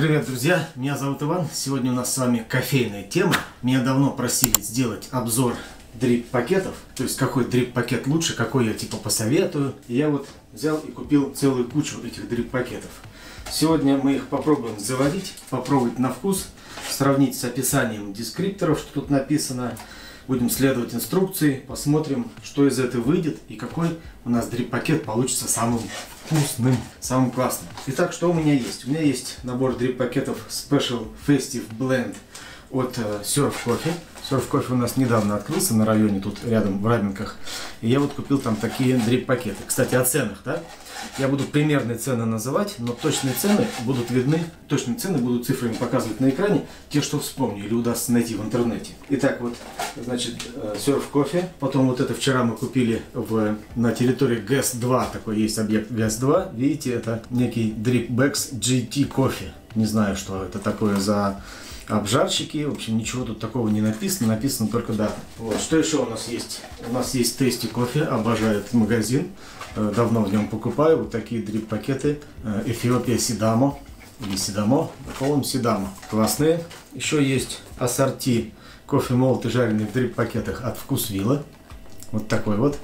Привет, друзья! Меня зовут Иван. Сегодня у нас с вами кофейная тема. Меня давно просили сделать обзор дрип-пакетов. То есть, какой дрип-пакет лучше, какой я типа посоветую. И я вот взял и купил целую кучу этих дрип-пакетов. Сегодня мы их попробуем заварить, попробовать на вкус, сравнить с описанием дескрипторов, что тут написано. Будем следовать инструкции, посмотрим, что из этого выйдет и какой у нас дрип-пакет получится самым вкусным, самым классным. Итак, что у меня есть? У меня есть набор дрип-пакетов Special Festive Blend от Surf Coffee. Surf Coffee у нас недавно открылся на районе, тут рядом в Раменках. И я вот купил там такие дрип-пакеты. Кстати, о ценах, да? Я буду примерные цены называть, но точные цены будут видны, точные цены будут цифрами показывать на экране, те, что вспомню или удастся найти в интернете. Итак, вот, значит, Surf Coffee. Потом вот это вчера мы купили на территории GES-2, такой есть объект GES-2. Видите, это некий DripBex GT Coffee. Не знаю, что это такое за обжарщики. В общем, ничего тут такого не написано, написано только дата. Вот. Что еще у нас есть? У нас есть Tasty Coffee, обожаю этот магазин. Давно в нем покупаю вот такие дрип-пакеты. Эфиопия Сидамо или Сидамо, по-моему, Сидамо. Классные. Еще есть ассорти кофе молотый жареный в дрип-пакетах от Вкусвилла. Вот такой вот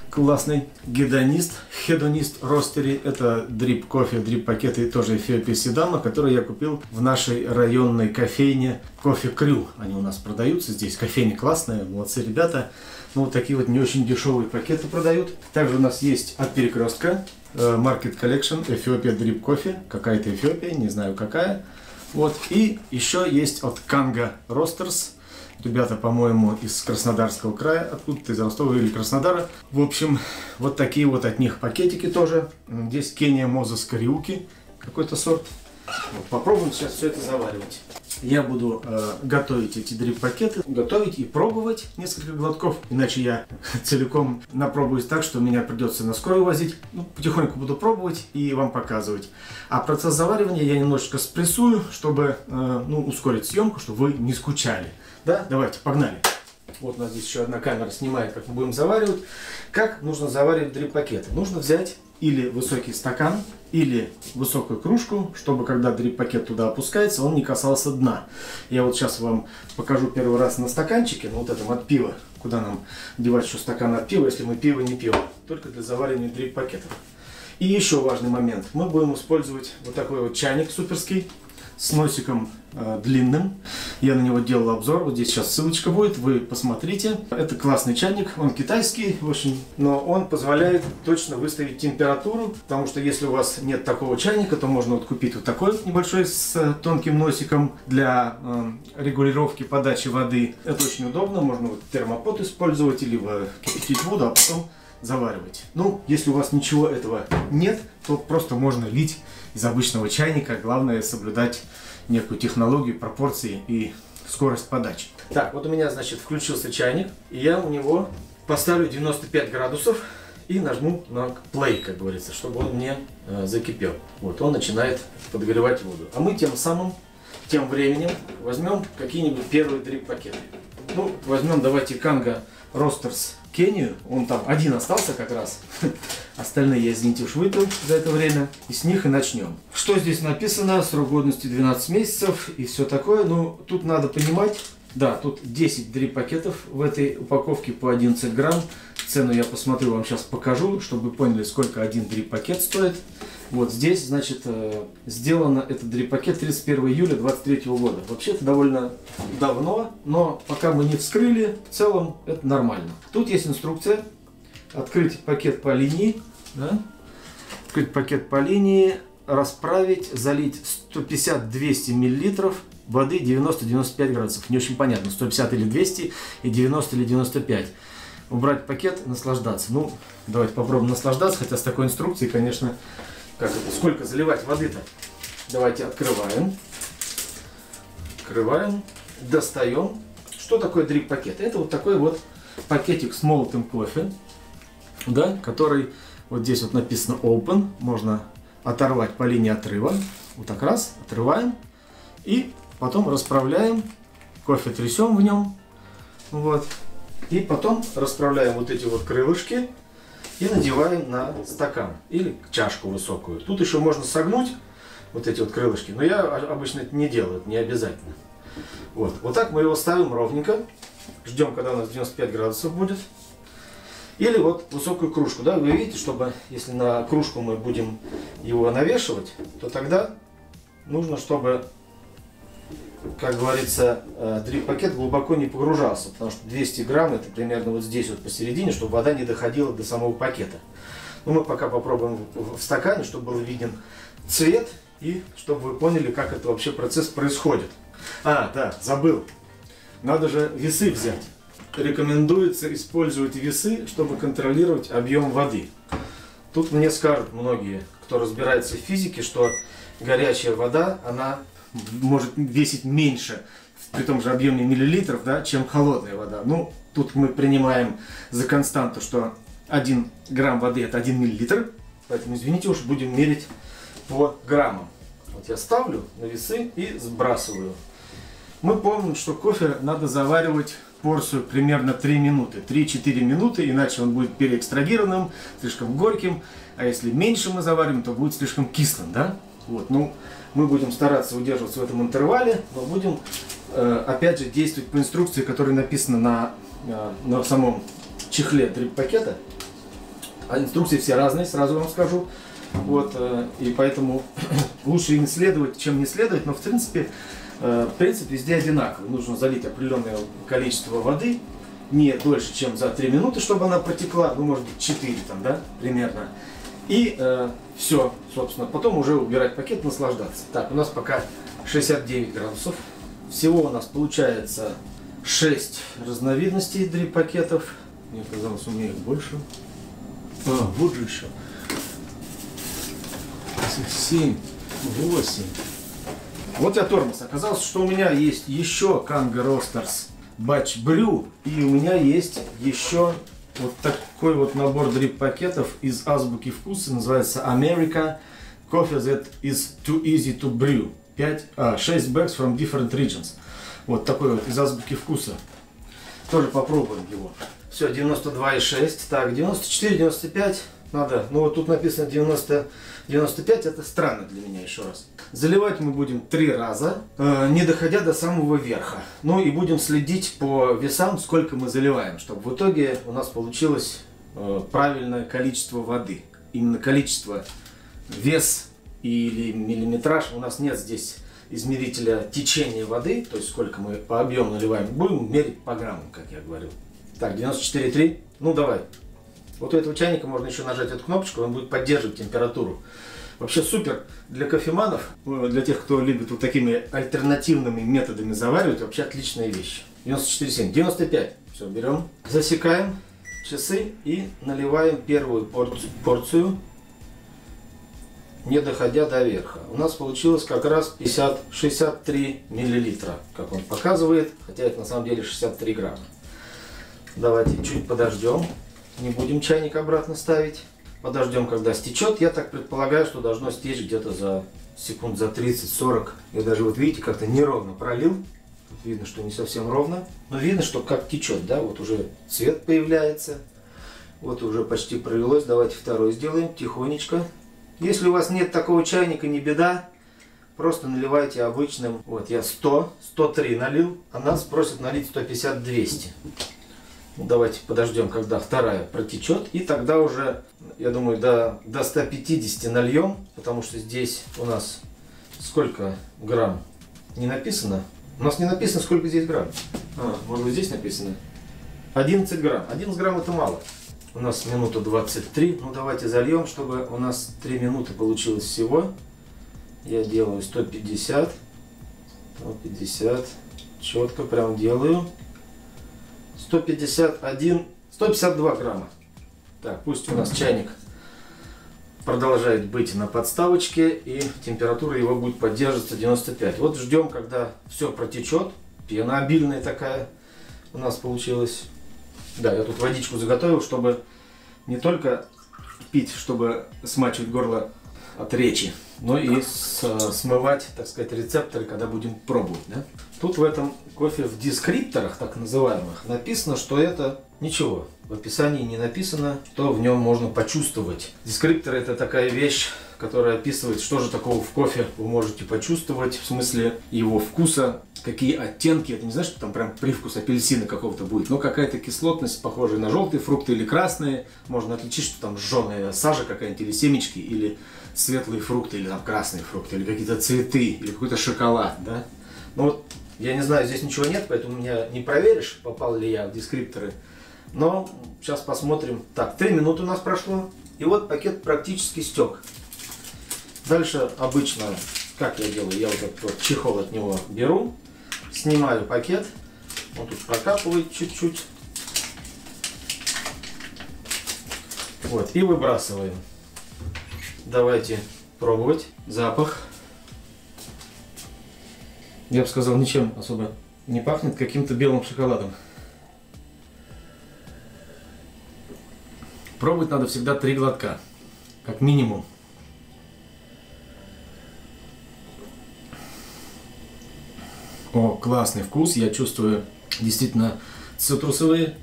классный. Хедонист Ростери. Это дрип-кофе, дрип-пакеты тоже Эфиопия Сидамо, которые я купил в нашей районной кофейне Кофе Крю. Они у нас продаются здесь. Кофейня классная, молодцы ребята. Ну, вот такие вот не очень дешевые пакеты продают. Также у нас есть от Перекрестка Market Collection Эфиопия Drip Coffee. Какая-то Эфиопия, не знаю какая. Вот. И еще есть от Kanga Roasters. Ребята, по-моему, из Краснодарского края, откуда-то из Ростова или Краснодара. В общем, вот такие вот от них пакетики тоже. Здесь Кения Мозес Кариуки, какой-то сорт. Вот, попробуем сейчас все это заваривать. Я буду готовить эти дрип-пакеты, готовить и пробовать несколько глотков, иначе я целиком напробуюсь так, что меня придется на скорую возить. Ну, потихоньку буду пробовать и вам показывать. А процесс заваривания я немножечко спрессую, чтобы ускорить съемку, чтобы вы не скучали. Да, давайте, погнали. Вот у нас здесь еще одна камера снимает, как мы будем заваривать. Как нужно заваривать дрип-пакеты? Нужно взять или высокий стакан, или высокую кружку, чтобы когда дрип-пакет туда опускается, он не касался дна. Я вот сейчас вам покажу первый раз на стаканчике, вот этом от пива. Куда нам девать еще стакан от пива, если мы пиво не пьем? Только для заваривания дрип-пакетов. И еще важный момент. Мы будем использовать вот такой вот чайник суперский с носиком длинным. Я на него делал обзор, вот здесь сейчас ссылочка будет, вы посмотрите. Это классный чайник, он китайский, в общем, но он позволяет точно выставить температуру, потому что если у вас нет такого чайника, то можно вот купить вот такой вот небольшой с тонким носиком для регулировки подачи воды. Это очень удобно, можно вот термопот использовать или кипятить воду, а потом заваривать. Ну, если у вас ничего этого нет, то просто можно лить из обычного чайника. Главное соблюдать некую технологию, пропорции и скорость подачи. Так, вот у меня, значит, включился чайник, и я у него поставлю 95 градусов и нажму на play, как говорится, чтобы он не закипел. Вот, он начинает подогревать воду. А мы тем временем возьмем какие-нибудь первые дрип-пакеты. Ну, возьмем, давайте, Kanga Roasters Кению, он там один остался как раз, остальные я, извините, уж выпил за это время, и с них и начнем. Что здесь написано? Срок годности 12 месяцев и все такое. Ну, тут надо понимать, да, тут 10 дрип-пакетов в этой упаковке по 11 грамм. Цену я посмотрю, вам сейчас покажу, чтобы вы поняли, сколько один дрип-пакет стоит. Вот здесь, значит, сделано этот дрип-пакет 31 июля 2023 года. Вообще это довольно давно, но пока мы не вскрыли, в целом это нормально. Тут есть инструкция. Открыть пакет по линии. Да? Открыть пакет по линии, расправить, залить 150-200 мл воды 90-95 градусов. Не очень понятно, 150 или 200 и 90 или 95. Убрать пакет, наслаждаться. Ну, давайте попробуем наслаждаться, хотя с такой инструкцией, конечно, сколько заливать воды-то? Давайте открываем. Открываем. Достаем. Что такое дрип-пакет? Это вот такой вот пакетик с молотым кофе, да, который вот здесь вот написано Open. Можно оторвать по линии отрыва. Вот так раз, отрываем. И потом расправляем. Кофе трясем в нем. Вот. И потом расправляем вот эти вот крылышки и надеваем на стакан или чашку высокую. Тут еще можно согнуть вот эти вот крылышки. Но я обычно это не делаю, это не обязательно. Вот так мы его ставим ровненько. Ждем, когда у нас 95 градусов будет. Или вот высокую кружку, да, вы видите, чтобы, если на кружку мы будем его навешивать, то тогда нужно, чтобы, как говорится, дрип-пакет глубоко не погружался, потому что 200 грамм это примерно вот здесь вот посередине, чтобы вода не доходила до самого пакета. Но мы пока попробуем в стакане, чтобы был виден цвет и чтобы вы поняли, как это вообще процесс происходит. Да, забыл. Надо же весы взять. Рекомендуется использовать весы, чтобы контролировать объем воды. Тут мне скажут многие, кто разбирается в физике, что горячая вода, она может весить меньше при том же объеме миллилитров, да, чем холодная вода. Ну, тут мы принимаем за константу, что 1 грамм воды это 1 миллилитр, поэтому, извините, уж будем мерить по граммам. Вот я ставлю на весы и сбрасываю. Мы помним, что кофе надо заваривать порцию примерно 3 минуты, 3-4 минуты, иначе он будет переэкстрагированным, слишком горьким, а если меньше мы заварим, то будет слишком кислым, да? Вот, ну, мы будем стараться удерживаться в этом интервале, но будем, опять же, действовать по инструкции, которая написана на самом чехле дрип-пакета. А инструкции все разные, сразу вам скажу. Вот, и поэтому лучше им следовать, чем не следовать, но в принципе принцип везде одинаковый. Нужно залить определенное количество воды, не дольше, чем за 3 минуты, чтобы она протекла, ну, может быть, 4 там, да, примерно. И все, собственно, потом уже убирать пакет, наслаждаться. Так, у нас пока 69 градусов. Всего у нас получается 6 разновидностей дрип-пакетов. Мне казалось, у меня их больше. Вот же еще. 7, 8. Вот я тормоз. Оказалось, что у меня есть еще Kangen Roasters Batch Brew. И у меня есть еще вот такой вот набор дрип-пакетов из азбуки вкуса. Называется America Coffee That Is Too Easy to Brew. 6 bags from different regions. Вот такой вот из азбуки вкуса. Тоже попробуем его. Все, 92,6. Так, 94, 95. Надо, ну вот тут написано 90, 95, это странно для меня еще раз. Заливать мы будем 3 раза, не доходя до самого верха. Ну и будем следить по весам, сколько мы заливаем, чтобы в итоге у нас получилось правильное количество воды. Именно количество, вес или миллиметраж. У нас нет здесь измерителя течения воды, то есть сколько мы по объему наливаем. Будем мерить по граммам, как я говорил. Так, 94,3. Ну давай. Вот у этого чайника можно еще нажать эту кнопочку, он будет поддерживать температуру. Вообще супер для кофеманов, для тех, кто любит вот такими альтернативными методами заваривать, вообще отличная вещь. 94,7, 95. Все, берем, засекаем часы и наливаем первую порцию, не доходя до верха. У нас получилось как раз 63 миллилитра, как он показывает, хотя это на самом деле 63 грамма. Давайте чуть подождем. Не будем чайник обратно ставить. Подождем, когда стечет. Я так предполагаю, что должно стечь где-то за секунд за 30-40. Я даже вот видите, как-то неровно пролил. Тут видно, что не совсем ровно. Но видно, что как течет, да? Вот уже цвет появляется. Вот уже почти пролилось. Давайте второй сделаем тихонечко. Если у вас нет такого чайника, не беда. Просто наливайте обычным. Вот я 103 налил. А нас просят налить 150-200. Давайте подождем, когда вторая протечет, и тогда уже, я думаю, до 150 нальем, потому что здесь у нас сколько грамм не написано. У нас не написано, сколько здесь грамм. Может быть, здесь написано 11 грамм. 11 грамм это мало. У нас минута 23. Ну давайте зальем, чтобы у нас 3 минуты получилось всего. Я делаю 150. 150. Четко прям делаю. 152 грамма. Так, пусть у нас чайник продолжает быть на подставочке, и температура его будет поддерживаться 95. Вот ждем, когда все протечет. Пена обильная такая у нас получилась. Да, я тут водичку заготовил, чтобы не только пить, чтобы смачивать горло от речи, но и смывать, так сказать, рецепторы, когда будем пробовать. Да? Тут в этом кофе в дескрипторах, так называемых, написано, что это ничего. В описании не написано, что в нем можно почувствовать. Дескрипторы — это такая вещь, который описывает, что же такого в кофе вы можете почувствовать, в смысле его вкуса, какие оттенки. Это не значит, что там прям привкус апельсина какого-то будет, но какая-то кислотность, похожая на желтые фрукты или красные. Можно отличить, что там жженая сажа какая-нибудь, или семечки, или светлые фрукты, или там красные фрукты, или какие-то цветы, или какой-то шоколад, да. Ну вот, я не знаю, здесь ничего нет, поэтому меня не проверишь, попал ли я в дескрипторы. Но сейчас посмотрим. Так, 3 минуты у нас прошло. И вот пакет практически стек. Дальше обычно, как я делаю, я вот этот вот чехол от него беру, снимаю пакет, он тут прокапывает чуть-чуть. Вот, и выбрасываем. Давайте пробовать. Запах. Я бы сказал, ничем особо не пахнет, каким-то белым шоколадом. Пробовать надо всегда 3 глотка, как минимум. О, классный вкус, я чувствую действительно цитрусовые,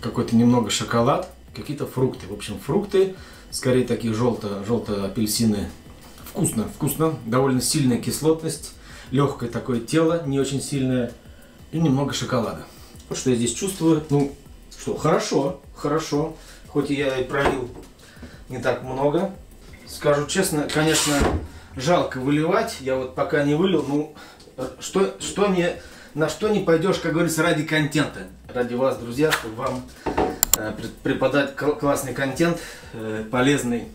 какой-то немного шоколад, какие-то фрукты. В общем, фрукты, скорее такие желто-апельсины. Вкусно, вкусно, довольно сильная кислотность, легкое такое тело, не очень сильное, и немного шоколада. Вот что я здесь чувствую. Ну, что, хорошо, хорошо. Хоть и я и пролил не так много. Скажу честно, конечно, жалко выливать. Я вот пока не вылил, ну, на что не пойдешь, как говорится, ради контента. Ради вас, друзья, чтобы вам преподать классный контент, полезный.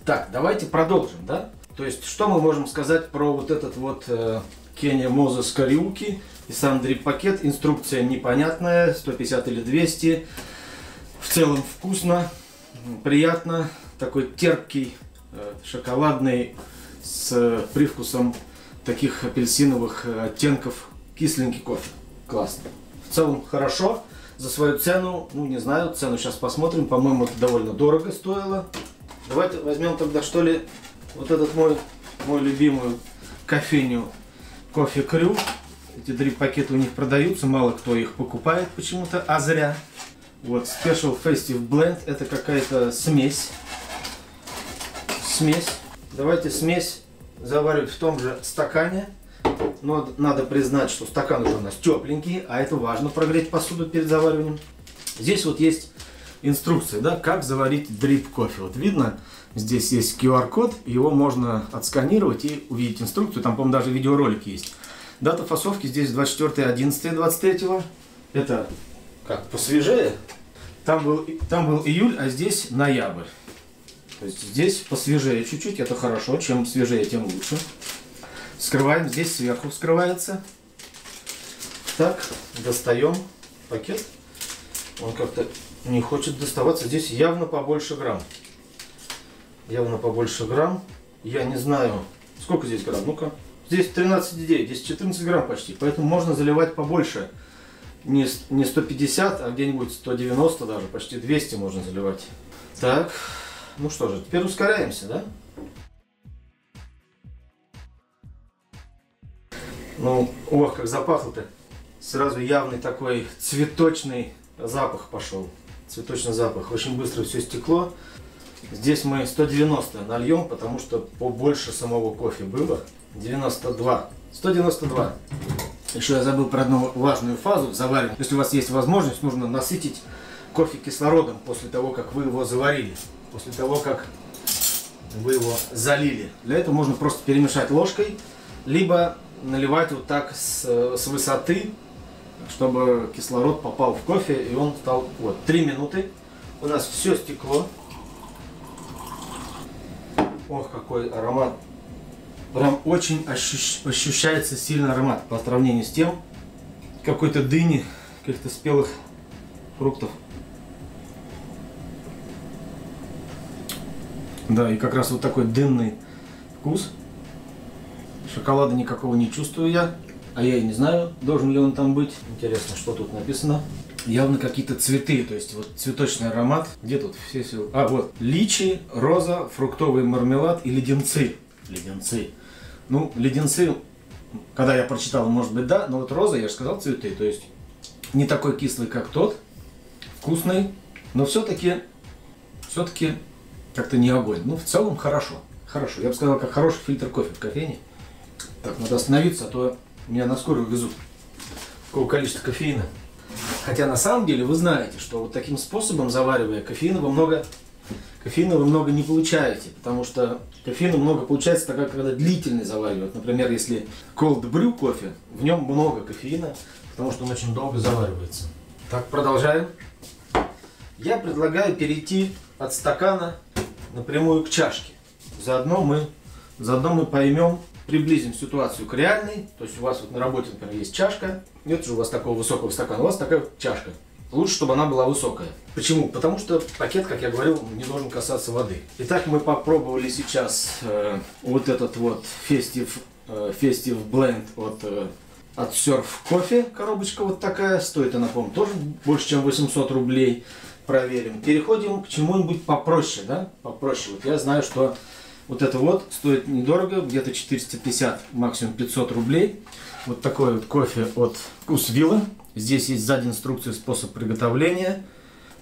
Так, давайте продолжим, да? То есть, что мы можем сказать про вот этот вот Kenya Moses Karaoke и сам дрип-пакет. Инструкция непонятная, 150 или 200. В целом вкусно, приятно, такой терпкий, шоколадный, с привкусом таких апельсиновых оттенков, кисленький кофе. Классно. В целом хорошо, за свою цену, ну не знаю, цену сейчас посмотрим, по-моему это довольно дорого стоило. Давайте возьмем тогда что ли вот этот мой любимую кофейню Кофе Крю. Эти дрип-пакеты у них продаются, мало кто их покупает почему-то, а зря. Вот, Special Festive Blend, это какая-то смесь. Давайте смесь заваривать в том же стакане. Но надо признать, что стакан уже у нас тепленький, а это важно, прогреть посуду перед завариванием. Здесь вот есть инструкция, да, как заварить дрип-кофе. Вот видно, здесь есть QR-код, его можно отсканировать и увидеть инструкцию. Там, по-моему, даже видеоролик есть. Дата фасовки здесь 24.11.23. Это как посвежее. Там был июль, а здесь ноябрь. То есть здесь посвежее чуть-чуть, это хорошо. Чем свежее, тем лучше. Скрываем, здесь сверху вскрывается. Так, достаем пакет. Он как-то не хочет доставаться. Здесь явно побольше грамм. Явно побольше грамм. Я не знаю, сколько здесь грамм. Ну-ка. Здесь 13,9, здесь 14 грамм почти. Поэтому можно заливать побольше. Не 150, а где-нибудь 190 даже. Почти 200 можно заливать. Так, ну что же, теперь ускоряемся, да? Ну, ох, как запахло-то. Сразу явный такой цветочный запах пошел. Цветочный запах. Очень быстро все стекло. Здесь мы 190 нальем, потому что побольше самого кофе было. 92. 192. Еще я забыл про одну важную фазу заваривания. Если у вас есть возможность, нужно насытить кофе кислородом после того, как вы его заварили. После того, как вы его залили. Для этого можно просто перемешать ложкой, либо наливать вот так с высоты, чтобы кислород попал в кофе и он стал... Вот, 3 минуты. У нас все стекло. Ох, какой аромат. Прям очень ощущается сильный аромат по сравнению с тем, какой-то дыни, каких-то спелых фруктов. Да, и как раз вот такой дынный вкус. Шоколада никакого не чувствую я, а я и не знаю, должен ли он там быть. Интересно, что тут написано. Явно какие-то цветы, то есть вот цветочный аромат. Где тут все? А, вот, личи, роза, фруктовый мармелад и леденцы. Леденцы. Ну, леденцы, когда я прочитал, может быть, да, но вот роза, я же сказал, цветы, то есть не такой кислый, как тот, вкусный, но все-таки как-то не огонь. Ну, в целом хорошо. Хорошо, я бы сказал, как хороший фильтр кофе в кофейне. Так, надо остановиться, а то меня на скорую везут. Какого количества кофеина. Хотя на самом деле вы знаете, что вот таким способом, заваривая кофеина, вы много не получаете. Потому что кофеина много получается тогда, когда длительный заваривают. Например, если cold brew кофе, в нем много кофеина, потому что он очень долго заваривается. Так, продолжаем. Я предлагаю перейти от стакана напрямую к чашке. Заодно мы поймем, приблизим ситуацию к реальной. То есть у вас вот на работе, например, есть чашка. Нет же у вас такого высокого стакана, у вас такая чашка. Лучше, чтобы она была высокая. Почему? Потому что пакет, как я говорил, не должен касаться воды. Итак, мы попробовали сейчас вот этот вот Festive Blend от Surf Coffee. Коробочка вот такая. Стоит она, по-моему, тоже больше, чем 800 рублей. Проверим. Переходим к чему-нибудь попроще, да? Попроще. Вот я знаю, что вот это вот стоит недорого, где-то 450, максимум 500 рублей. Вот такой вот кофе от Вкусвилла. Здесь есть сзади инструкция, способ приготовления.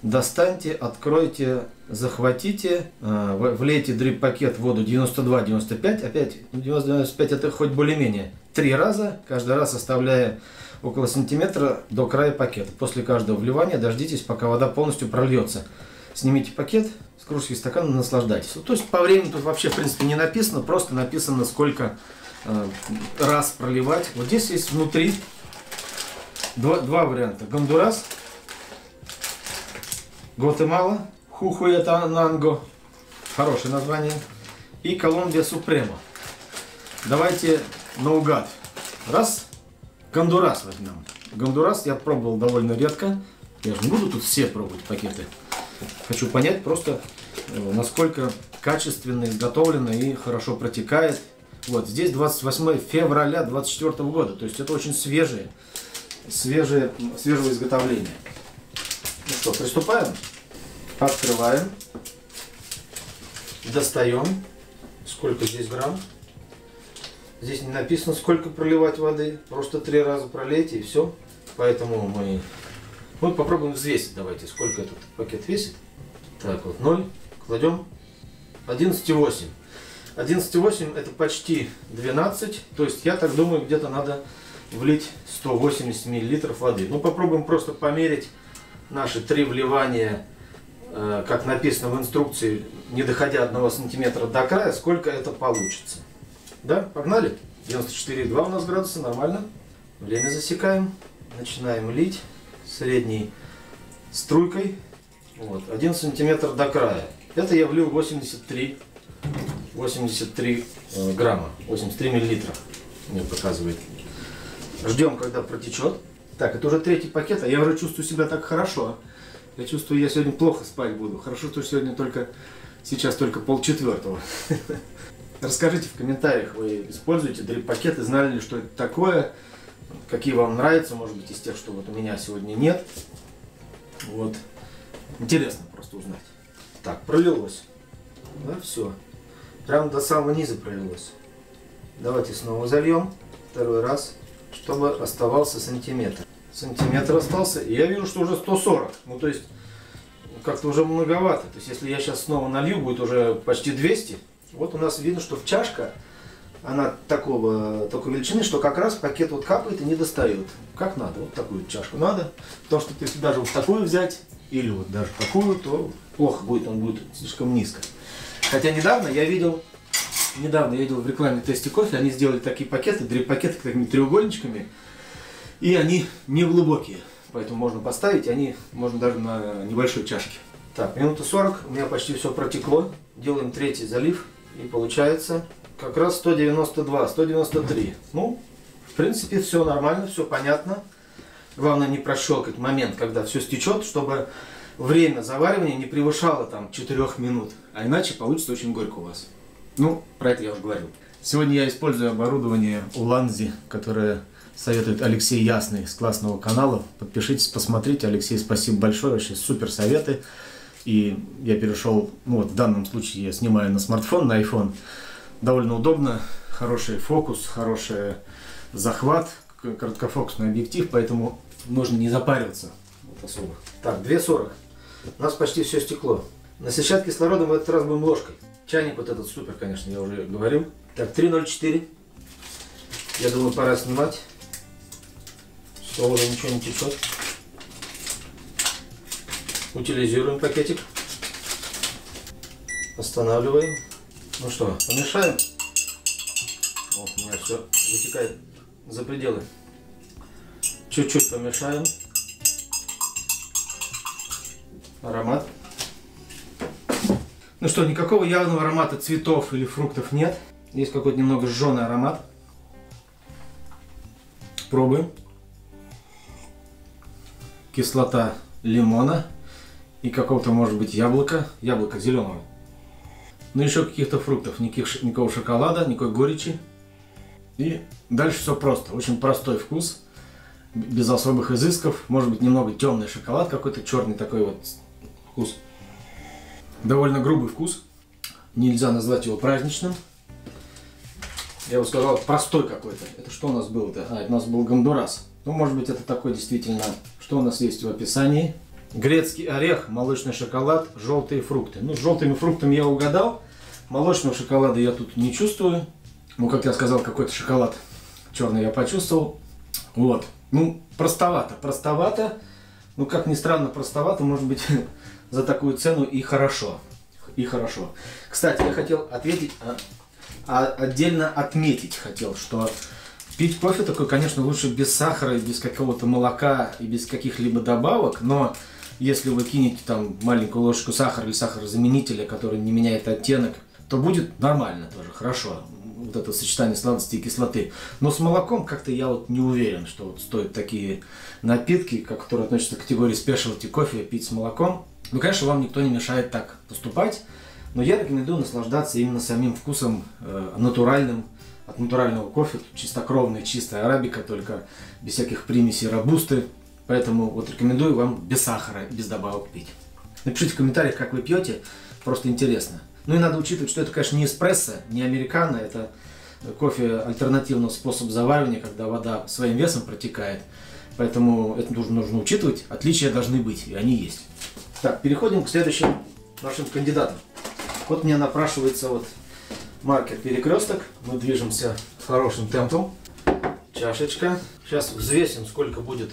Достаньте, откройте, захватите, влейте дрип-пакет в воду 92-95. Опять 90-95 это хоть более-менее. 3 раза, каждый раз оставляя около сантиметра до края пакета. После каждого вливания дождитесь, пока вода полностью прольется. Снимите пакет с кружки стакана, наслаждайтесь. То есть по времени тут вообще в принципе не написано, просто написано сколько раз проливать. Вот здесь есть внутри два варианта. Гондурас, Гватемала, Хухуэтананго, хорошее название, и Колумбия Супрема. Давайте наугад. Раз. Гондурас возьмем. Гондурас я пробовал довольно редко. Я же не буду тут все пробовать пакеты. Хочу понять просто, насколько качественно изготовлено и хорошо протекает. Вот здесь 28 февраля 2024 года. То есть это очень свежего изготовления. Ну что, приступаем. Открываем. Достаем. Сколько здесь грамм? Здесь не написано, сколько проливать воды. Просто 3 раза пролейте и все. Поэтому мы попробуем взвесить. Давайте, сколько этот пакет весит. Так, вот 0. Кладем 11,8. 11,8 это почти 12. То есть я так думаю, где-то надо влить 180 мл воды. Ну попробуем просто померить наши 3 вливания, как написано в инструкции, не доходя 1 сантиметра до края, сколько это получится. Да, погнали. 94,2 у нас градуса, нормально. Время засекаем. Начинаем лить средней струйкой. Вот, 1 сантиметр до края. Это я влил 83 грамма, 83 миллилитра. Мне показывает. Ждем, когда протечет. Так, это уже 3-й пакет, а я уже чувствую себя так хорошо. Я чувствую, я сегодня плохо спать буду. Хорошо, что сегодня сейчас только 3:30. Расскажите в комментариях, вы используете дрип-пакеты, знали ли, что это такое, какие вам нравятся, может быть, из тех, что вот у меня сегодня нет. Вот. Интересно просто узнать. Так, пролилось. Да, все. Прямо до самого низа пролилось. Давайте снова зальем. 2-й раз, чтобы оставался сантиметр. Сантиметр остался, и я вижу, что уже 140. Ну, то есть, как-то уже многовато. То есть, если я сейчас снова налью, будет уже почти 200. Вот у нас видно, что чашка, она такой величины, что как раз пакет вот капает и не достает. Как надо, вот такую чашку надо. Потому что если даже вот такую взять, или вот даже такую, то плохо будет, он будет слишком низко. Хотя недавно я видел в рекламе Tasty Coffee, они сделали такие пакеты, дрип-пакеты такими треугольничками, и они не глубокие. Поэтому можно поставить, они можно даже на небольшой чашке. Так, минута 40, у меня почти все протекло. Делаем 3-й залив. И получается как раз 192, 193. Ну, в принципе, все нормально, все понятно. Главное не прощелкать момент, когда все стечет, чтобы время заваривания не превышало там 4 минут. А иначе получится очень горько у вас. Ну, про это я уже говорил. Сегодня я использую оборудование Ulanzi, которое советует Алексей Ясный с классного канала. Подпишитесь, посмотрите. Алексей, спасибо большое, вообще супер советы. И я перешел, ну вот в данном случае я снимаю на смартфон, на iPhone. Довольно удобно, хороший фокус, хороший захват, короткофокусный объектив, поэтому можно не запариваться вот особо. Так, 2,40. У нас почти все стекло. Насыщать кислородом в этот раз будем ложкой. Чайник вот этот супер, конечно, я уже говорил. Так, 304. Я думаю, пора снимать. Все, уже ничего не течет. Утилизируем пакетик. Останавливаем. Ну что, помешаем. О, у меня все вытекает за пределы. Чуть-чуть помешаем. Аромат. Ну что, никакого явного аромата цветов или фруктов нет. Есть какой-то немного жженый аромат. Пробуем. Кислота лимона и какого-то, может быть, яблока зеленого. Ну еще каких-то фруктов, никакого шоколада, никакой горечи. И дальше все просто, очень простой вкус, без особых изысков. Может быть, немного темный шоколад, какой-то черный такой вот вкус. Довольно грубый вкус, нельзя назвать его праздничным. Я бы сказал, простой какой-то. Это что у нас было-то? Это у нас был гондурас. Ну, может быть, это такой действительно. Что у нас есть в описании? Грецкий орех, молочный шоколад, желтые фрукты. Ну, с желтыми фруктами я угадал. Молочного шоколада я тут не чувствую. Ну, как я сказал, какой-то шоколад черный я почувствовал. Вот. Ну, простовато. Ну, как ни странно, простовато. Может быть, за такую цену и хорошо. Кстати, я хотел ответить, отдельно отметить хотел, что пить кофе такой, конечно, лучше без сахара, без какого-то молока и без каких-либо добавок. Но если вы кинете там маленькую ложечку сахара или сахарозаменителя, который не меняет оттенок, то будет нормально тоже, хорошо. Вот это сочетание сладости и кислоты. Но с молоком как-то я вот не уверен, что вот стоят такие напитки, которые относятся к категории спешиалти кофе, пить с молоком. Ну, конечно, вам никто не мешает так поступать, но я рекомендую наслаждаться именно самим вкусом натуральным, от натурального кофе, чистокровный, чистая арабика, только без всяких примесей, робусты. Поэтому вот рекомендую вам без сахара, без добавок пить. Напишите в комментариях, как вы пьете, просто интересно. Ну и надо учитывать, что это, конечно, не эспрессо, не американо, это кофе альтернативного способа заваривания, когда вода своим весом протекает. Поэтому это нужно учитывать, отличия должны быть, и они есть. Так, переходим к следующим нашим кандидатам. Вот мне напрашивается вот маркер Перекресток. Мы движемся хорошим темпом. Чашечка. Сейчас взвесим, сколько будет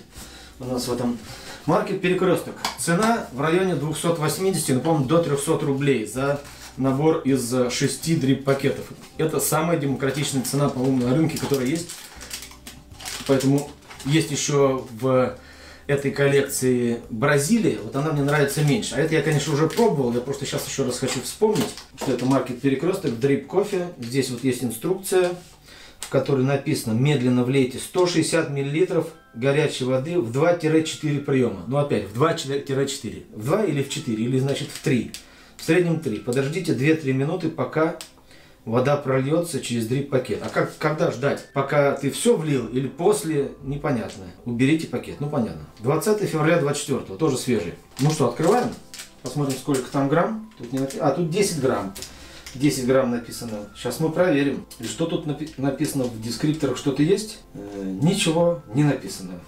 у нас в этом маркер Перекресток. Цена в районе 280, ну, по-моему, до 300 рублей за набор из 6 дрип-пакетов. Это самая демократичная цена, по-моему, на рынке, которая есть. Поэтому есть еще в этой коллекции Бразилия, вот она мне нравится меньше. А это я, конечно, уже пробовал, я просто сейчас еще раз хочу вспомнить, что это маркер Перекресток, дрип кофе. Здесь вот есть инструкция, в которой написано: медленно влейте 160 мл горячей воды в 2-4 приема. Ну опять, в 2-4. В 2 или в 4, или значит в 3. В среднем 3. Подождите 2-3 минуты, пока вода прольется через дрип-пакет. А когда ждать? Пока ты все влил или после? Непонятно. Уберите пакет. Ну понятно. 20 февраля 24, тоже свежий. Ну что, открываем? Посмотрим, сколько там грамм. Тут не написано. А, тут 10 грамм. 10 грамм написано. Сейчас мы проверим. И что тут написано в дескрипторах? Что-то есть? Ничего не написано.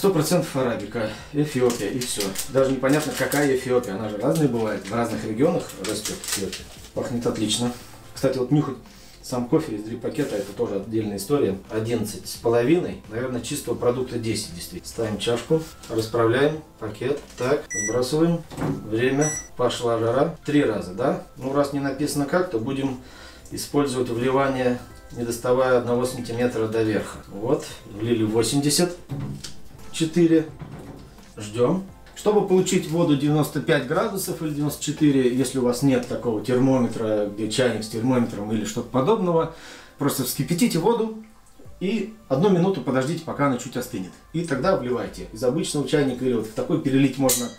100% арабика, Эфиопия, и все. Даже непонятно, какая Эфиопия. Она же разная бывает. В разных регионах растет Эфиопия. Пахнет отлично. Кстати, вот нюхать сам кофе из дрип-пакета — это тоже отдельная история. 11,5. Наверное, чистого продукта 10 действительно. Ставим чашку, расправляем пакет. Так, сбрасываем. Время. Пошла жара. 3 раза, да? Ну, раз не написано как, то будем использовать вливание, не доставая 1 сантиметра до верха. Вот, влили 84. Ждем. Чтобы получить воду 95 градусов или 94, если у вас нет такого термометра, где чайник с термометром или что-то подобного, просто вскипятите воду и 1 минуту подождите, пока она чуть остынет. И тогда вливайте. Из обычного чайника или вот в такой перелить можно,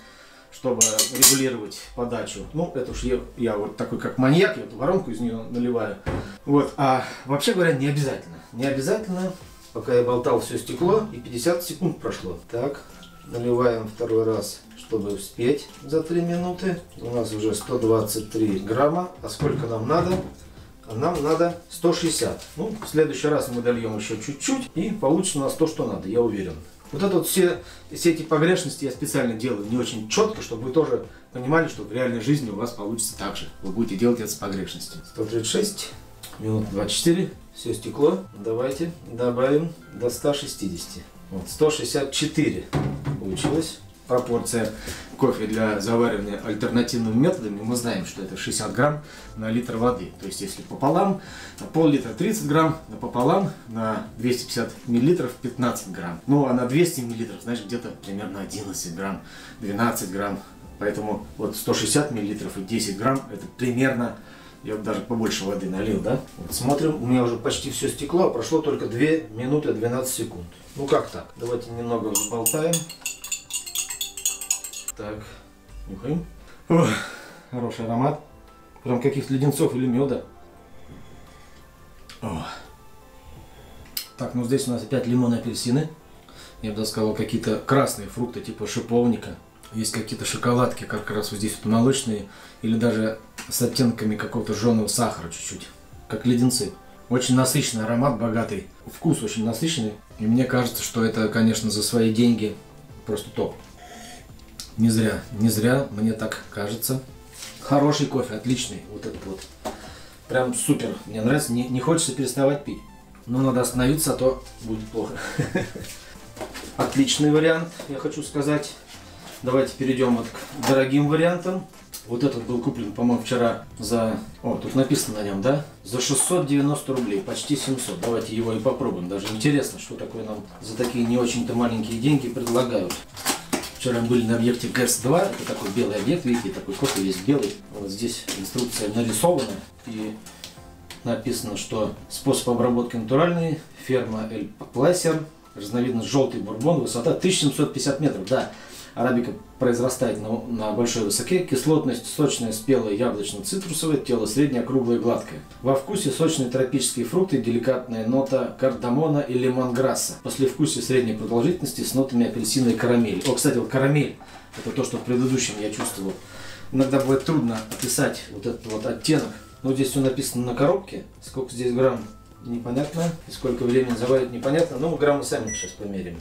чтобы регулировать подачу. Ну, это уж я вот такой как маньяк, я эту воронку из нее наливаю. Вот. А вообще говоря, не обязательно. Не обязательно. Пока я болтал, все стекло, и 50 секунд прошло. Так. Наливаем 2 раз, чтобы успеть за 3 минуты. У нас уже 123 грамма. А сколько нам надо? А нам надо 160. Ну, в следующий раз мы дольем еще чуть-чуть. И получится у нас то, что надо, я уверен. Вот это вот все эти погрешности я специально делаю не очень четко, чтобы вы тоже понимали, что в реальной жизни у вас получится так же. Вы будете делать это с погрешностью. 136, минут 24, все стекло. Давайте добавим до 160. Вот, 164 получилось. Пропорция кофе для заваривания альтернативными методами, мы знаем, что это 60 грамм на литр воды. То есть, если пополам, на пол-литра 30 грамм, напополам на 250 миллилитров 15 грамм. Ну, а на 200 миллилитров, знаешь, где-то примерно 11 грамм, 12 грамм. Поэтому вот 160 миллилитров и 10 грамм, это примерно, я вот даже побольше воды налил, да? Вот смотрим, у меня уже почти все стекло, прошло только 2 минуты 12 секунд. Ну, как так? Давайте немного взболтаем. Так, нюхаем. Ох, хороший аромат. Прям каких-то леденцов или меда. Ох. Так, ну здесь у нас опять лимон и апельсины. Я бы даже сказал, какие-то красные фрукты, типа шиповника. Есть какие-то шоколадки, как раз вот здесь вот молочные. Или даже с оттенками какого-то жженого сахара чуть-чуть. Как леденцы. Очень насыщенный аромат, богатый. Вкус очень насыщенный. И мне кажется, что это, конечно, за свои деньги просто топ. Не зря, мне так кажется. Хороший кофе, отличный. Вот этот вот. Прям супер. Мне нравится, не хочется переставать пить. Но надо остановиться, а то будет плохо. Отличный вариант, я хочу сказать. Давайте перейдем вот к дорогим вариантам. Вот этот был куплен, по-моему, вчера за... О, тут написано на нем, да? За 690 рублей, почти 700. Давайте его и попробуем. Даже интересно, что такое нам за такие не очень-то маленькие деньги предлагают. Вчера мы были на объекте ГЭС-2, это такой белый объект, видите, такой кофе весь белый. Вот здесь инструкция нарисована и написано, что способ обработки натуральный, ферма Эль Пласер, разновидность желтый бурбон, высота 1750 метров. Да, арабика произрастает на большой высоте, кислотность сочная, спелая, яблочно-цитрусовая, тело среднее, круглое, гладкое. Во вкусе сочные тропические фрукты, деликатная нота кардамона и лемонграсса. Послевкусие средней продолжительности с нотами апельсина и карамели. О, кстати, вот карамель, это то, что в предыдущем я чувствовал. Иногда бывает трудно описать вот этот вот оттенок. Но здесь все написано на коробке, сколько здесь грамм непонятно, и сколько времени заварить непонятно, но мы граммы сами сейчас померим.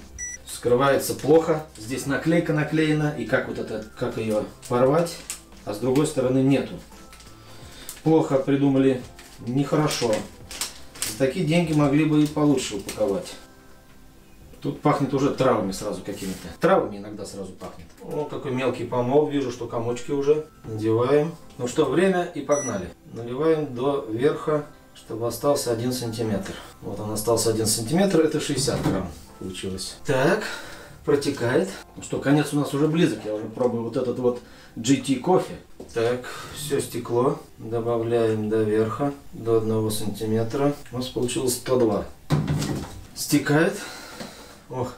Скрывается плохо. Здесь наклейка наклеена. И как вот это, как ее порвать, а с другой стороны нету. Плохо придумали. Нехорошо. За такие деньги могли бы и получше упаковать. Тут пахнет уже травами сразу какими-то. Травами иногда сразу пахнет. О, какой мелкий помол. Вижу, что комочки уже. Надеваем. Ну что, время и погнали. Наливаем до верха, чтобы остался 1 сантиметр. Вот он остался 1 сантиметр. Это 60 грамм. Получилось. Так, протекает. Ну что, конец у нас уже близок. Я уже пробую вот этот вот GT кофе. Так, все стекло. Добавляем до верха, до 1 сантиметра. У нас получилось 102. Стекает. Ох,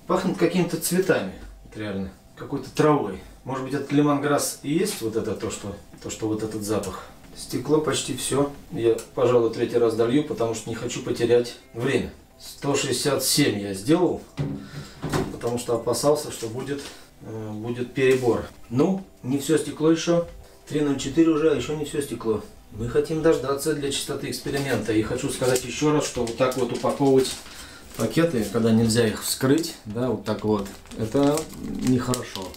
пахнет какими-то цветами. Вот реально. Какой-то травой. Может быть, это лемонграсс и есть вот это то, что вот этот запах. Стекло почти все. Я, пожалуй, 3-й раз долью, потому что не хочу потерять время. 167 я сделал, потому что опасался, что будет перебор. Ну, не все стекло еще. 3:04 уже, а еще не все стекло. Мы хотим дождаться для чистоты эксперимента. И хочу сказать еще раз, что вот так вот упаковывать пакеты, когда нельзя их вскрыть, да, вот так вот, это нехорошо.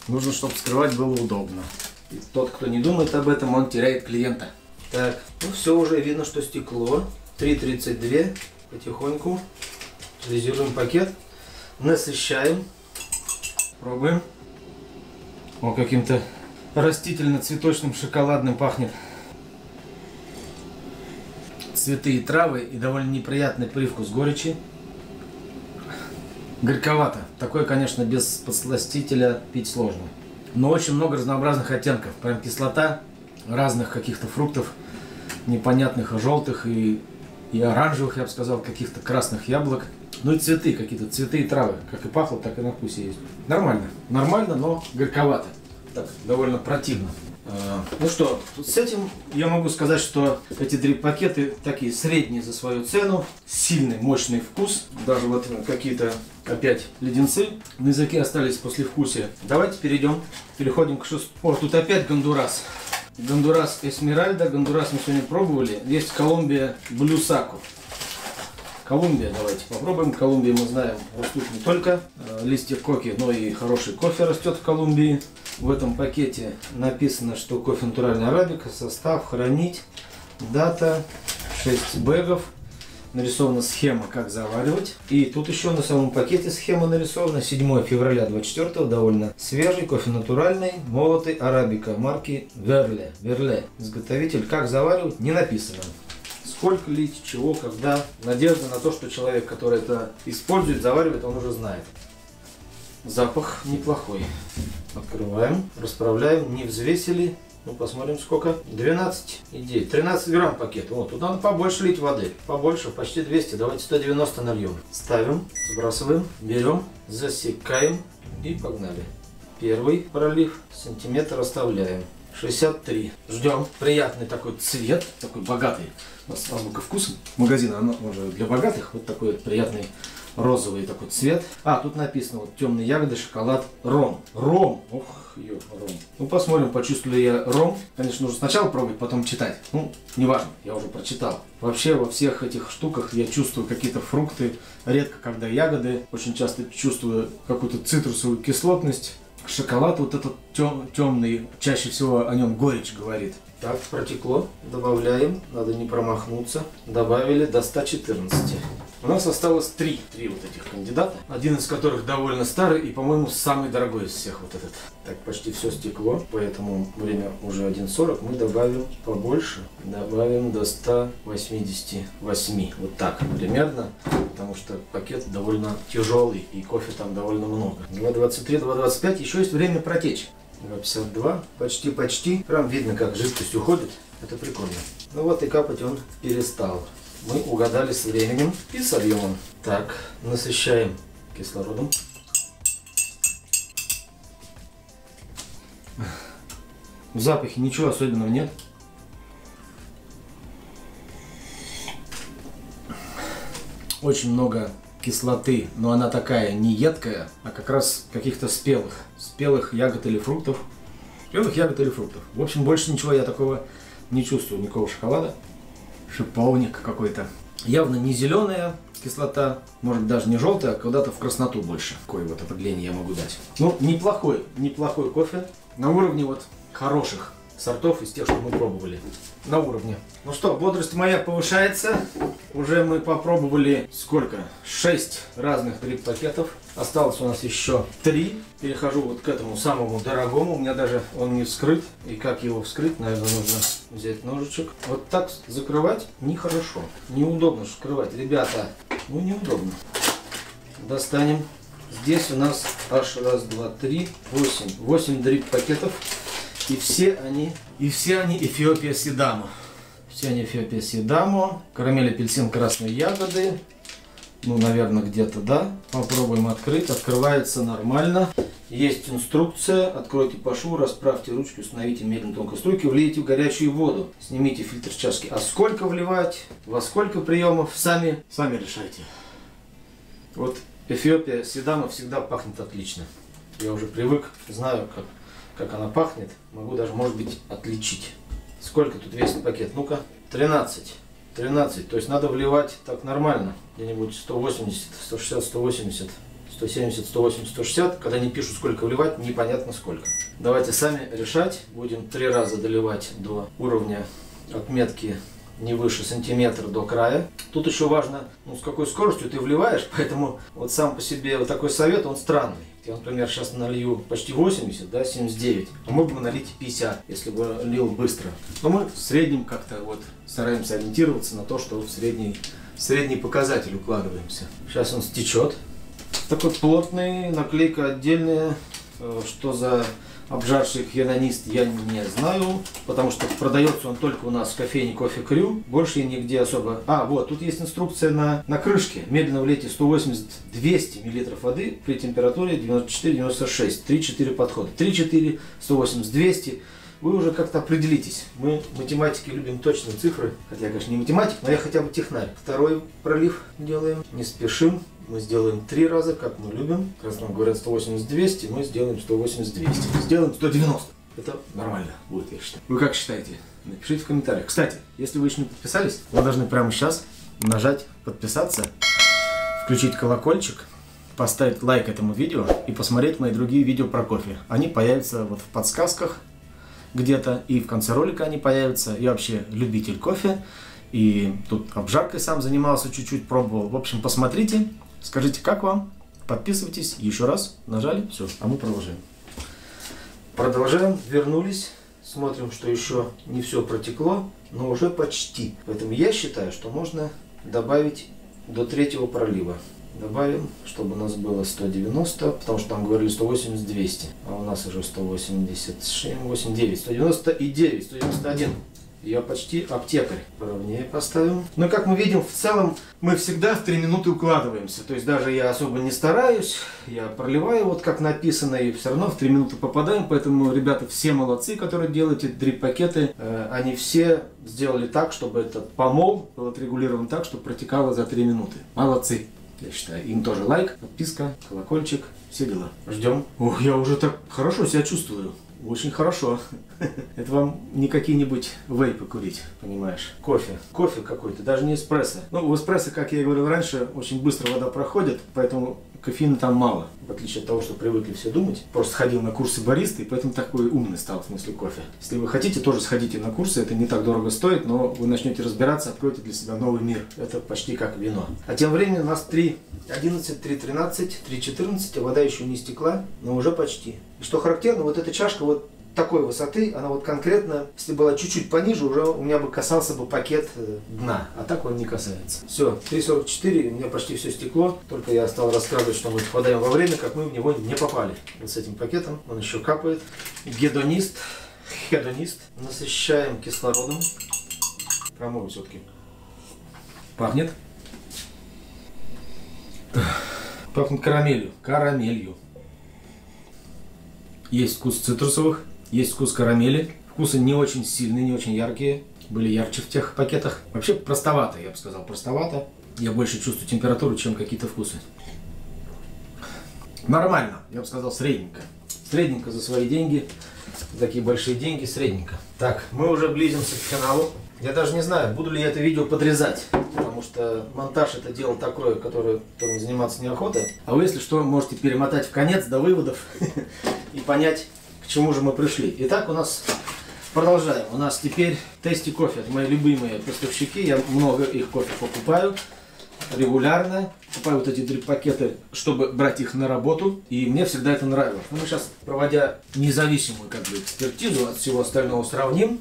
Нужно, чтобы вскрывать было удобно. И тот, кто не думает об этом, он теряет клиента. Так, ну все, уже видно, что стекло. 3:32. Потихоньку утилизируем пакет, насыщаем, пробуем. О, каким-то растительно-цветочным шоколадным пахнет. Цветы и травы и довольно неприятный привкус горечи. Горьковато. Такое, конечно, без подсластителя пить сложно. Но очень много разнообразных оттенков. Прям кислота разных каких-то фруктов, непонятных и желтых, и оранжевых, я бы сказал, каких-то красных яблок. Ну и цветы, какие-то цветы и травы. Как и пахло, так и на вкусе есть. Нормально. Нормально, но горьковато. Так, довольно противно. Ну что, с этим я могу сказать, что эти дрип-пакеты такие средние за свою цену. Сильный, мощный вкус. Даже вот какие-то опять леденцы на языке остались послевкусия. Давайте переходим к шестому. О, тут опять Гондурас. Гондурас Эсмеральда. Гондурас мы сегодня пробовали. Есть Колумбия Блюсаку. Колумбия, давайте попробуем. Колумбия, мы знаем, растут не только листья коки, но и хороший кофе растет в Колумбии. В этом пакете написано, что кофе натуральный арабика, состав, хранить, дата, 6 бэгов. Нарисована схема, как заваривать. И тут еще на самом пакете схема нарисована. 7 февраля 24, довольно свежий, кофе натуральный, молотый арабика марки Верле. Верле. Изготовитель, как заваривать, не написано. Сколько лить, чего, когда. Надежда на то, что человек, который это использует, заваривает, он уже знает. Запах неплохой. Открываем, расправляем, не взвесили. Ну, посмотрим сколько. 12,9. 13 грамм пакет. Вот, тут надо побольше лить воды. Побольше, почти 200. Давайте 190 нальем. Ставим, сбрасываем, берем, засекаем и погнали. Первый пролив, сантиметр оставляем. 63. Ждем. Приятный такой цвет, такой богатый. У нас азбука вкуса магазина, она уже для богатых. Вот такой вот приятный розовый такой цвет. А, тут написано вот темные ягоды, шоколад, ром. Ром. Ох, ё, ром. Ну, посмотрим, почувствую ли я ром. Конечно, нужно сначала пробовать, потом читать. Ну, неважно, я уже прочитал. Вообще, во всех этих штуках я чувствую какие-то фрукты. Редко, когда ягоды. Очень часто чувствую какую-то цитрусовую кислотность. Шоколад вот этот темный, чаще всего о нем горечь говорит. Так, протекло. Добавляем. Надо не промахнуться. Добавили до 114. У нас осталось три вот этих кандидата. Один из которых довольно старый и, по-моему, самый дорогой из всех вот этот. Так, почти все стекло, поэтому время уже 1:40. Мы добавим побольше. Добавим до 188. Вот так примерно. Потому что пакет довольно тяжелый и кофе там довольно много. 2,23, 2,25. Еще есть время протечь. 2,52. Почти. Прям видно, как жидкость уходит. Это прикольно. Ну вот и капать он перестал. Мы угадали с временем и с объемом. Так, насыщаем кислородом. В запахе ничего особенного нет. Очень много кислоты, но она такая не едкая, а как раз каких-то спелых ягод или фруктов. В общем, больше ничего я такого не чувствую, никакого шоколада. Шиповник какой-то. Явно не зеленая кислота, может даже не желтая, а куда-то в красноту больше. Какое вот определение я могу дать. Ну, неплохой кофе. На уровне вот хороших сортов из тех, что мы пробовали. На уровне. Ну что, бодрость моя повышается. Уже мы попробовали сколько? 6 разных дрип-пакетов. Осталось у нас еще 3. Перехожу вот к этому самому дорогому. У меня даже он не вскрыт. И как его вскрыть, наверное, нужно взять ножичек. Вот так закрывать нехорошо. Неудобно вскрывать. Ребята, ну неудобно. Достанем. Здесь у нас аж 8 дрип-пакетов. И все они Эфиопия Сидамо. Все они Эфиопия Сидамо. Карамель, апельсин, красные ягоды. Ну, наверное, где-то, да. Попробуем открыть. Открывается нормально. Есть инструкция. Откройте пашу, расправьте ручки, установите медленно тонкой струйки, влейте в горячую воду. Снимите фильтр с чашки. А сколько вливать? Во сколько приемов? Сами решайте. Вот Эфиопия Сидамо всегда пахнет отлично. Я уже привык, знаю, как она пахнет. Могу даже, может быть, отличить. Сколько тут весит пакет? Ну-ка, 13. 13. То есть надо вливать так нормально. Где-нибудь 180, 160, 180, 170, 180, 160. Когда не пишут, сколько вливать, непонятно сколько. Давайте сами решать. Будем 3 раза доливать до уровня отметки не выше сантиметра до края. Тут еще важно, ну, с какой скоростью ты вливаешь, поэтому вот сам по себе вот такой совет, он странный. Я, например, сейчас налью почти 80, да, 79, а мог бы налить 50, если бы лил быстро. Но мы в среднем как-то вот стараемся ориентироваться на то, что в средний показатель укладываемся. Сейчас он стечет. Такой плотный, наклейка отдельная, что за обжарший хьянонист, я не знаю, потому что продается он только у нас в кофейне Кофе Крю, больше я нигде особо... А, вот, тут есть инструкция на крышке. Медленно влейте 180-200 мл воды при температуре 94-96, 3-4 подхода. 3-4, 180-200. Вы уже как-то определитесь. Мы, математики, любим точные цифры, хотя я, конечно, не математик, но я хотя бы технарь. Второй пролив делаем, не спешим. Мы сделаем 3 раза, как мы любим. Как раз нам говорят 180-200, мы сделаем 180-200. Сделаем 190. Это нормально будет, я считаю. Вы как считаете? Напишите в комментариях. Кстати, если вы еще не подписались, вы должны прямо сейчас нажать подписаться, включить колокольчик, поставить лайк этому видео и посмотреть мои другие видео про кофе. Они появятся вот в подсказках где-то, и в конце ролика они появятся. Я вообще любитель кофе, и тут обжаркой сам занимался, чуть-чуть пробовал. В общем, посмотрите, скажите, как вам, подписывайтесь, еще раз нажали, все, а мы продолжаем. Продолжаем, вернулись, смотрим, что еще не все протекло, но уже почти. Поэтому я считаю, что можно добавить до третьего пролива. Добавим, чтобы у нас было 190, потому что там говорили 180-200, а у нас уже 187, 89, 199, 191. Я почти аптекарь. Поровнее поставим. Но как мы видим, в целом мы всегда в 3 минуты укладываемся. То есть даже я особо не стараюсь, я проливаю вот как написано, и все равно в 3 минуты попадаем. Поэтому, ребята, все молодцы, которые делают эти дрип-пакеты. Они все сделали так, чтобы этот помол был отрегулирован так, чтобы протекало за 3 минуты. Молодцы, я считаю. Им тоже лайк, подписка, колокольчик, все дела. Ждем. Ох, я уже так хорошо себя чувствую. Очень хорошо. Это вам не какие-нибудь вейпы курить, понимаешь? Кофе. Кофе какой-то, даже не эспрессо. Ну, в эспрессо, как я и говорил раньше, очень быстро вода проходит, поэтому кофеина там мало. В отличие от того, что привыкли все думать. Просто ходил на курсы бариста, и поэтому такой умный стал в смысле кофе. Если вы хотите, тоже сходите на курсы. Это не так дорого стоит, но вы начнете разбираться, откроете для себя новый мир. Это почти как вино. А тем временем у нас 3.11, 3.13, 3.14, а вода еще не стекла, но уже почти. И что характерно, вот эта чашка вот такой высоты, она вот конкретно, если была чуть-чуть пониже, уже у меня бы касался бы пакет дна, а так он не касается. Все, 3.44, у меня почти все стекло, только я стал рассказывать, что мы впадаем во время, как мы в него не попали. Вот с этим пакетом, он еще капает. Гедонист, насыщаем кислородом. Промою все-таки. Пахнет. Пахнет карамелью. Есть вкус цитрусовых, есть вкус карамели. Вкусы не очень сильные, не очень яркие. Были ярче в тех пакетах. Вообще простовато, я бы сказал, простовато. Я больше чувствую температуру, чем какие-то вкусы. Нормально, я бы сказал, средненько. Средненько за свои деньги. Такие большие деньги, средненько. Так, мы уже близимся к финалу. Я даже не знаю, буду ли я это видео подрезать. Потому что монтаж это дело такое, которым заниматься неохота. А вы, если что, можете перемотать в конец до выводов и понять, к чему же мы пришли. Итак, у нас продолжаем. У нас теперь Tasty Coffee. Это мои любимые поставщики. Я много их кофе покупаю регулярно. Покупаю вот эти дрип-пакеты, чтобы брать их на работу. И мне всегда это нравилось. Но мы сейчас, проводя независимую экспертизу от всего остального, сравним.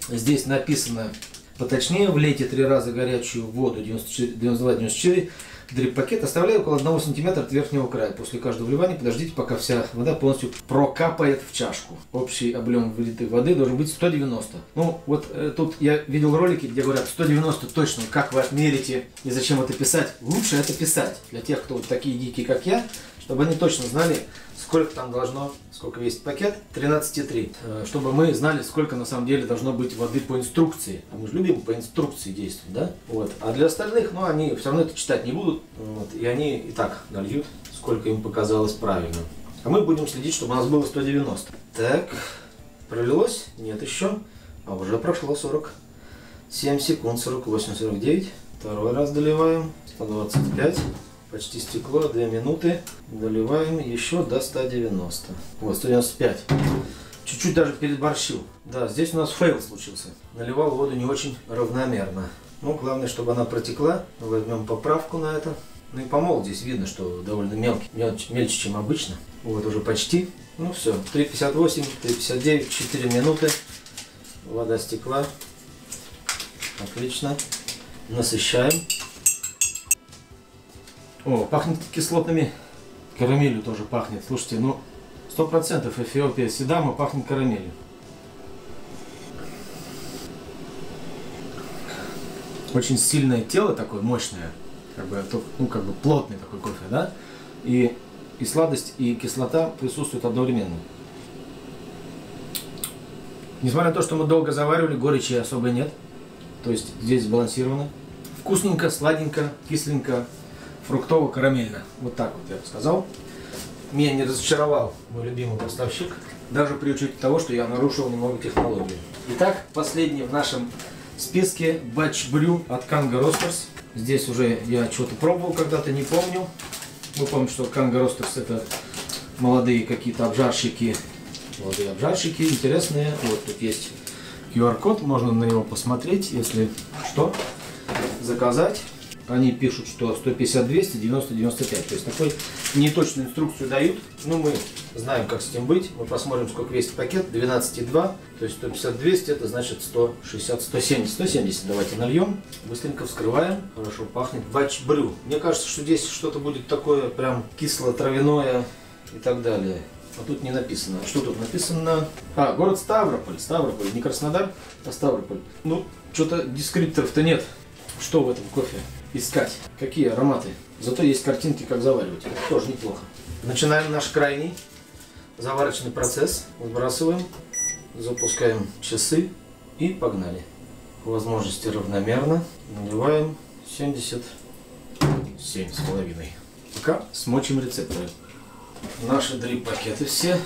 Здесь написано поточнее: влейте 3 раза горячую воду 92-94. Дрип-пакет оставляю около 1 см от верхнего края. После каждого вливания подождите, пока вся вода полностью прокапает в чашку. Общий объем влитой воды должен быть 190. Ну, вот тут я видел ролики, где говорят 190 точно. Как вы отмерите и зачем это писать? Лучше это писать для тех, кто вот такие дикие, как я, чтобы они точно знали, сколько там должно, сколько весит пакет, 13,3. Чтобы мы знали, сколько на самом деле должно быть воды по инструкции. А мы же любим по инструкции действовать, да? Вот. А для остальных, ну, они все равно это читать не будут. Вот. И они и так нальют, сколько им показалось правильно. А мы будем следить, чтобы у нас было 190. Так, пролилось? Нет еще. А уже прошло 47 секунд, 48, 49. Второй раз доливаем. 125. Почти стекло, 2 минуты. Доливаем еще до 190. Вот, 195. Чуть-чуть даже переборщил. Да, здесь у нас фейл случился. Наливал воду не очень равномерно. Ну, главное, чтобы она протекла. Возьмем поправку на это. Ну и помол здесь видно, что довольно мелкий. Мельче, чем обычно. Вот уже почти. Ну все, 3,58, 3,59, 4 минуты. Вода стекла. Отлично. Насыщаем. О, пахнет кислотными. Карамелью тоже пахнет. Слушайте, ну 100% Эфиопия Сидама пахнет карамелью. Очень сильное тело такое, мощное. Ну, как бы плотный такой кофе, да? И сладость, и кислота присутствуют одновременно. Несмотря на то, что мы долго заваривали, горечи особой нет. То есть здесь сбалансировано. Вкусненько, сладенько, кисленько, фруктово-карамельно. Вот так вот я бы сказал. Меня не разочаровал мой любимый поставщик. Даже при учете того, что я нарушил немного технологию. Итак, последний в нашем списке Batch Brew от Kango Roasters. Здесь уже я что-то пробовал когда-то, не помню. Мы помним, что Kango Roasters это молодые какие-то обжарщики. Молодые обжарщики, интересные. Вот тут есть QR-код, можно на него посмотреть, если что, заказать. Они пишут, что 150, 200, 90, 95. То есть такой неточную инструкцию дают. Ну, мы знаем, как с этим быть. Мы посмотрим, сколько весит пакет. 12,2. То есть 150, 200, это значит 160, 170. 170 давайте нальем. Быстренько вскрываем. Хорошо пахнет. Batch Brew. Мне кажется, что здесь что-то будет такое прям кисло-травяное и так далее. А тут не написано. Что тут написано? А, город Ставрополь. Ставрополь. Не Краснодар, а Ставрополь. Ну, что-то дескрипторов-то нет. Что в этом кофе искать? Какие ароматы? Зато есть картинки, как заваривать. Это тоже неплохо. Начинаем наш крайний заварочный процесс. Выбрасываем. Запускаем часы. И погнали. По возможности равномерно. Наливаем 77,5. Пока смочим рецепторы. Наши дрип-пакеты все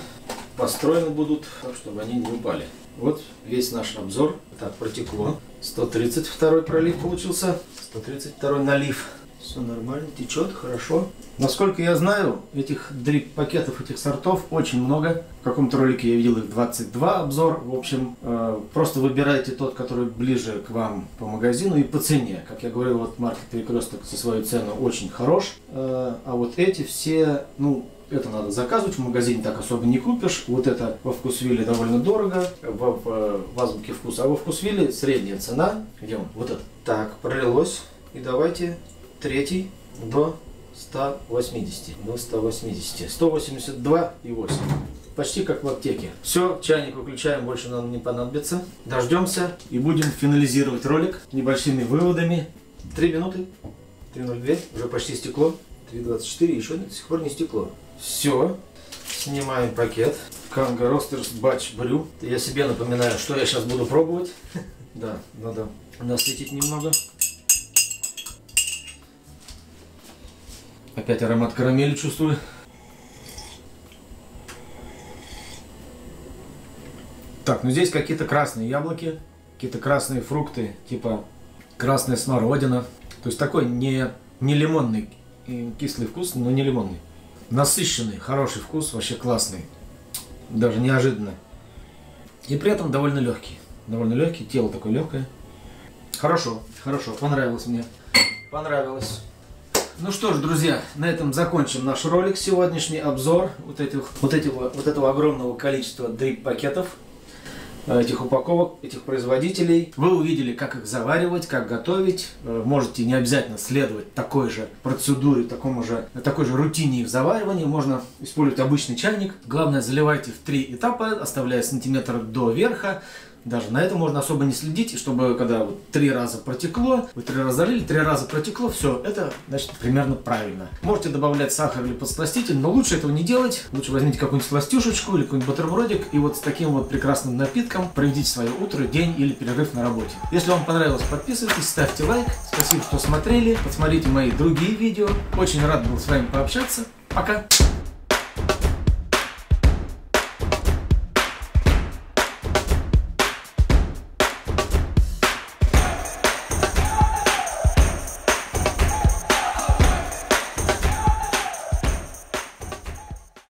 построены будут так, чтобы они не упали. Вот весь наш обзор. Так, протекло. 132 пролив получился. 132 налив. Все нормально, течет, хорошо. Насколько я знаю, этих дрип-пакетов, этих сортов очень много. В каком-то ролике я видел их 22 обзор. В общем, просто выбирайте тот, который ближе к вам по магазину и по цене. Как я говорил, вот маркет Перекресток за свою цену очень хорош. А вот эти все, ну, это надо заказывать, в магазине так особо не купишь. Вот это во Вкусвилле довольно дорого, в Азбуке Вкуса. А во Вкусвилле средняя цена. Где он? Вот это. Так, пролилось. И давайте третий до 180. До 180. 182,8. Почти как в аптеке. Все, чайник выключаем, больше нам не понадобится. Дождемся и будем финализировать ролик небольшими выводами. 3 минуты. 3:02. Уже почти стекло. 3:24. Еще до сих пор не стекло. Все. Снимаем пакет. Kango Roasters Batch Brew. Я себе напоминаю, что я сейчас буду пробовать. Да, надо насытить немного. Опять аромат карамели чувствую. Так, ну здесь какие-то красные яблоки, какие-то красные фрукты, типа красная смородина. То есть такой не лимонный, кислый вкус, но не лимонный. Насыщенный, хороший вкус, вообще классный. Даже неожиданно. И при этом довольно легкий. Довольно легкий, тело такое легкое. Хорошо, хорошо, понравилось мне. Понравилось. Ну что ж, друзья, на этом закончим наш ролик. Сегодняшний обзор вот этого огромного количества дрип-пакетов, этих упаковок, этих производителей. Вы увидели, как их заваривать, как готовить. Можете не обязательно следовать такой же процедуре, такой же рутине их заваривания. Можно использовать обычный чайник. Главное, заливайте в 3 этапа, оставляя сантиметр до верха. Даже на это можно особо не следить, и чтобы когда вот 3 раза протекло, вы 3 раза залили, 3 раза протекло, все, это значит примерно правильно. Можете добавлять сахар или подсластитель, но лучше этого не делать. Лучше возьмите какую-нибудь сластюшечку или какой-нибудь бутербродик, и вот с таким вот прекрасным напитком проведите свое утро, день или перерыв на работе. Если вам понравилось, подписывайтесь, ставьте лайк. Спасибо, что смотрели. Посмотрите мои другие видео. Очень рад был с вами пообщаться. Пока!